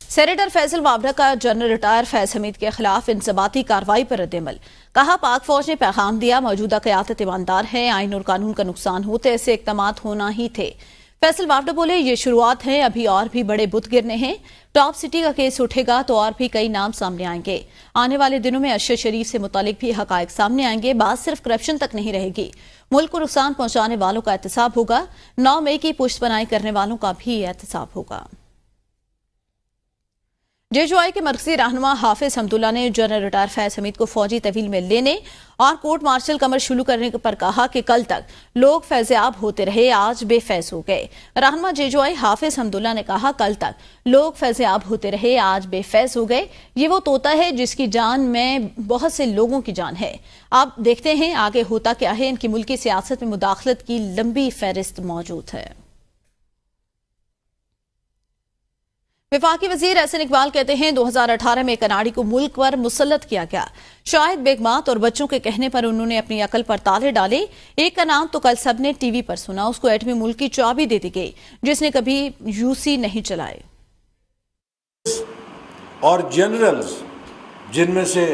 सेनेटर फैसल वावड़ा का जनरल रिटायर फैज हमीद के खिलाफ इंसबाती कार्रवाई पर रद्द-ए-अमल। कहा पाक फौज ने पैगाम दिया मौजूदा क़यादत ईमानदार है, आइन और कानून का नुकसान होते ऐसे इक़दामात होना ही थे। फैसल वावडा बोले, ये शुरुआत है, अभी और भी बड़े बुत गिरने हैं। टॉप सिटी का केस उठेगा तो और भी कई नाम सामने आएंगे। आने वाले दिनों में अरशद शरीफ से मुतालिक भी हकायक सामने आएंगे। बात सिर्फ करप्शन तक नहीं रहेगी, मुल्क को नुकसान पहुंचाने वालों का एहतसाब होगा। 9 मई की पुष्ट बनाई करने वालों का भी एहतसाब होगा। जेजुआई के मरकजी रहनुमा हाफिज हमदुल्ला ने जनरल रिटायर फैज हमीद को फौजी तहवील में लेने और कोर्ट मार्शल का अमल शुरू करने पर कहा कि कल तक लोग फैज़याब होते रहे, आज बेफैज हो गए। रहनुमा जेजुआई हाफिज हमदुल्ला ने कहा, कल तक लोग फैज़याब होते रहे, आज बेफैज हो गए। ये वो तोता है जिसकी जान में बहुत से लोगों की जान है। अब देखते हैं आगे होता क्या है। इनकी मुल्की सियासत में मुदाखलत की लंबी फहरिस्त मौजूद है। वफाकी वजीर एहसन इकबाल कहते हैं, 2018 में कनाडी को मुल्क पर मुसल्लत किया गया। शायद बेगमात और बच्चों के कहने पर उन्होंने अपनी अकल पर ताले डाले। एक का नाम तो कल सबने टीवी पर सुना, उसको एटमी मुल्क की चाबी दे दी गई, जिसने कभी यूसी नहीं चलाए। और जनरल्स, जिनमें से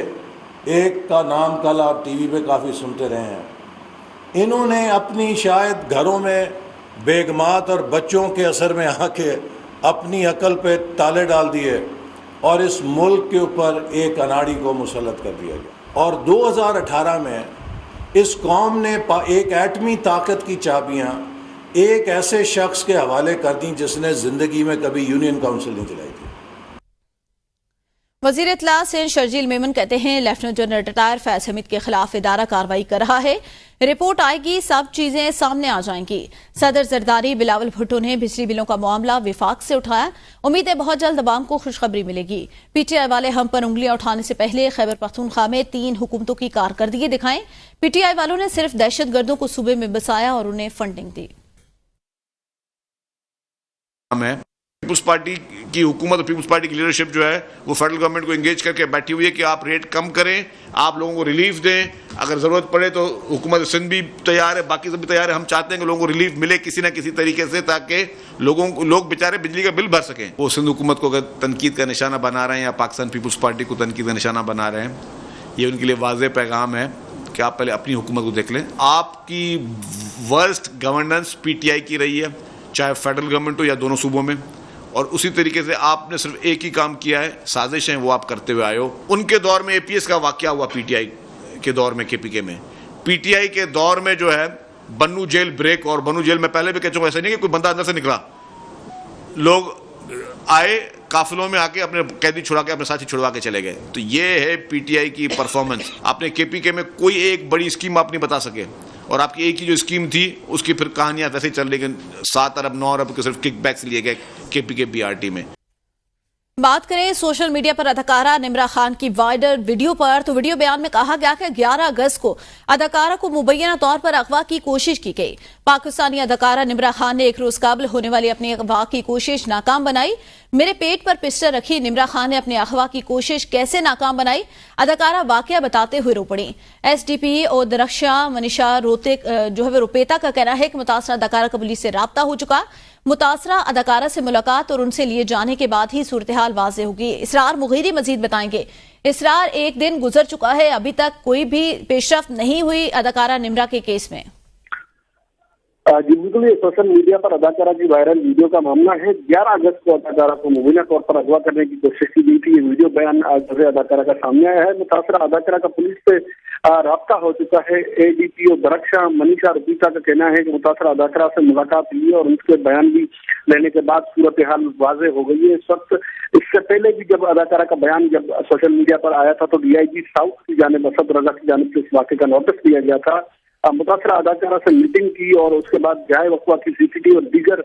एक का नाम कल आप टीवी पे काफ़ी सुनते रहे हैं, इन्होंने अपनी शायद घरों में बेगमात और बच्चों के असर में आके अपनी अकल पे ताले डाल दिए और इस मुल्क के ऊपर एक अनाड़ी को मुसल्लत कर दिया गया। और 2018 में इस कौम ने एक एटमी ताकत की चाबियां एक ऐसे शख्स के हवाले कर दी जिसने ज़िंदगी में कभी यूनियन काउंसिल नहीं चलाई थी। वज़ीर इत्तला सिंध शर्जील मेमन कहते हैं, lieutenant general retire Faiz Hamid के खिलाफ इदारा कार्रवाई कर रहा है। रिपोर्ट आएगी, सब चीजें सामने आ जाएंगी। सदर जरदारी बिलावल भुट्टो ने बिजली बिलों का मामला विफाक से उठाया। उम्मीद है बहुत जल्द अवाम को खुशखबरी मिलेगी। पीटीआई वाले हम पर उंगलियां उठाने से पहले खैबर पख्तूनख्वा में 3 हुकूमतों की कारकर्दगी दिखाएं। पीटीआई वालों ने सिर्फ दहशतगर्दों को सूबे में बसाया और उन्हें फंडिंग दी। पीपुल्स पार्टी की हुकूमत और पीपुल्स पार्टी की लीडरशिप जो है वो फेडरल गवर्नमेंट को एंगेज करके बैठी हुई है कि आप रेट कम करें, आप लोगों को रिलीफ दें। अगर ज़रूरत पड़े तो हुकूमत सिंध भी तैयार है, बाकी सब भी तैयार है। हम चाहते हैं कि लोगों को रिलीफ मिले किसी न किसी तरीके से, ताकि लोग बेचारे बिजली का बिल भर सकें। वो सिंध हुकूमत को अगर तनकीद का निशाना बना रहे हैं या पाकिस्तान पीपुल्स पार्टी को तनकीद का निशाना बना रहे हैं, ये उनके लिए वाज़ेह पैगाम है कि आप पहले अपनी हुकूमत को देख लें। आपकी वर्स्ट गवर्नेंस पीटीआई की रही है, चाहे फेडरल गवर्नमेंट हो या दोनों सूबों में, और उसी तरीके से आपने सिर्फ एक ही काम किया है, साजिशें वो आप करते हुए आए हो। उनके दौर में एपीएस का वाकया हुआ, पीटीआई के दौर में, केपीके में, पीटीआई के दौर में जो है बन्नू जेल ब्रेक, और बन्नू जेल में पहले भी कह चुका, ऐसा नहीं कि कोई बंदा अंदर से निकला, लोग आए काफिलों में आके अपने कैदी छुड़ा के अपने साथी छुड़वा के चले गए। तो ये है पीटीआई की परफॉर्मेंस। आपने केपीके में कोई एक बड़ी स्कीम आप नहीं बता सके, और आपकी एक ही जो स्कीम थी उसकी फिर कहानियां वैसे ही चल रही, 7 अरब 9 अरब के सिर्फ किकबैक्स लिए गए केपीके बीआरटी में। बात करें सोशल मीडिया पर अदाकारा निम्रा खान की वायरल वीडियो पर, तो वीडियो बयान में कहा गया कि 11 अगस्त को अदाकारा को मुबैना तौर पर अगवा की कोशिश की गई। पाकिस्तानी अदाकारा निम्रा खान ने एक रोज काबिल होने वाली अपनी अगवा की कोशिश नाकाम बनाई। मेरे पेट पर पिस्टल रखी निम्रा खान ने अपनी अगवा की कोशिश कैसे नाकाम बनाई, अदाकारा वाकया बताते हुए रो पड़ी। एसडीपी और दरख्शा मनीषा रुपेता का कहना है कि मुतासरा अदाकारा का पुलिस से राब्ता हो चुका। मुतासरा अदाकारा से मुलाकात और उनसे लिए जाने के बाद ही सूरत हाल वाज़ेह होगी। इसरार मुगीरी मजीद बताएंगे। इसरार, एक दिन गुजर चुका है, अभी तक कोई भी पेशरफ्त नहीं हुई अदाकारा निम्रा के केस में। जी बिल्कुल, ये सोशल मीडिया पर अदाकारा की वायरल वीडियो का मामला है। 11 अगस्त को अदाकारा को मुबैना तौर पर अगवा करने की कोशिश की गई थी। ये वीडियो बयान आज अदाकारा का सामने आया है। मुतासरा अदाकारा का पुलिस से राब्ता हो चुका है। एडीपी और दरख्शा मनीषा रुपीता का कहना है कि मुतासरा अदाकारा से मुलाकात हुई और उनके बयान भी लेने के बाद सूरत हाल वाज़ेह हो गई है। इस वक्त, इससे पहले भी जब अदाकारा का बयान जब सोशल मीडिया पर आया था तो डीआईजी साउथ की जानिब असद रजा की जानिब से इस वाक़े का नोटिस दिया गया था। मुतासरा अदाकारा से मीटिंग की और उसके बाद जाए वक़्वा की सीसीटीवी और दीगर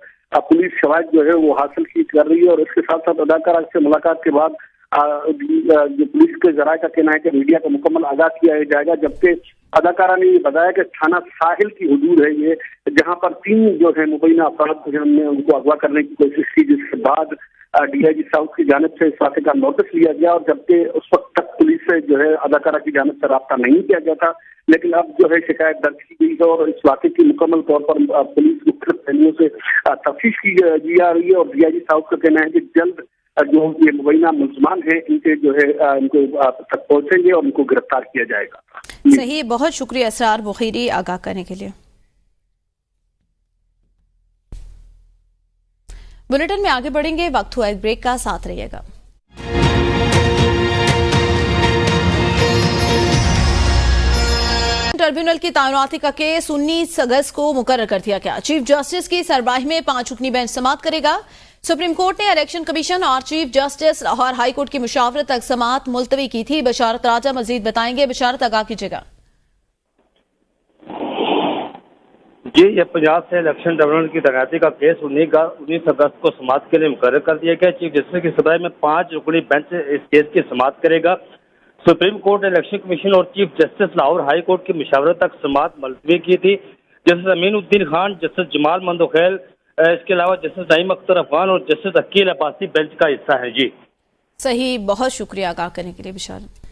पुलिस शवाहिद जो है वो हासिल की कर रही है। और इसके साथ साथ अदाकारा से मुलाकात के बाद जो पुलिस के जराये का कहना है कि मीडिया को मुकम्मल आगाह किया जाएगा। जबकि अदाकारा ने ये बताया कि थाना साहिल की हुदूद है ये, जहां पर 3 जो है मुबैना अफराद हमने उनको अगवा करने की कोशिश की, जिसके बाद डीआईजी साउथ की जानिब से इस वाक़े का नोटिस लिया गया। और जबकि उस वक्त तक पुलिस से जो है अदाकारा की जानिब से राब्ता नहीं किया गया था, लेकिन अब जो है शिकायत दर्ज की गई है और इस वाक़े की मुकम्मल तौर पर पुलिस मुख्तलिफ पहलुओं से तफ्तीश की जा रही है। और डीआईजी साउथ का कहना है कि जल्द जो ये मुबैना मुल्ज़मान है इनके जो है इनको तक पहुंचेंगे और उनको गिरफ्तार किया जाएगा। सही, बहुत शुक्रिया इसरार मुगीरी आगाह करने के लिए। बुलेटिन में आगे बढ़ेंगे, वक्त हुआ एक ब्रेक का, साथ रहिएगा। ट्रिब्यूनल की तैनाती का केस 19 अगस्त को मुकर्रर कर दिया गया। चीफ जस्टिस की सरबराही में 5 रुकनी बेंच समाअत करेगा। सुप्रीम कोर्ट ने इलेक्शन कमीशन और chief justice Lahore high court की मुशावरत तक समाअत मुलतवी की थी। बशारत राजा मजीद बताएंगे। बशारत, आगाह कीजिएगा। जी, ये पंजाब से इलेक्शन ट्रिब्यूनल की तैनाती का केस 19 अगस्त को समाअत के लिए मुकर्रर कर दिया गया। चीफ जस्टिस की सरबराही में 5 रुकनी बेंच इस केस की समाअत करेगा। सुप्रीम कोर्ट, इलेक्शन कमीशन और chief justice Lahore high court की मुशावरत तक समाअत मुलतवी की थी। जस्टिस अमीनुद्दीन खान, जस्टिस जमाल मंदोखेल, इसके अलावा जस्टिस नईम अख्तर अफगान और जस्टिस अकील अब्बासी बेंच का हिस्सा है। जी सही, बहुत शुक्रिया आगाह करने के लिए बशारत।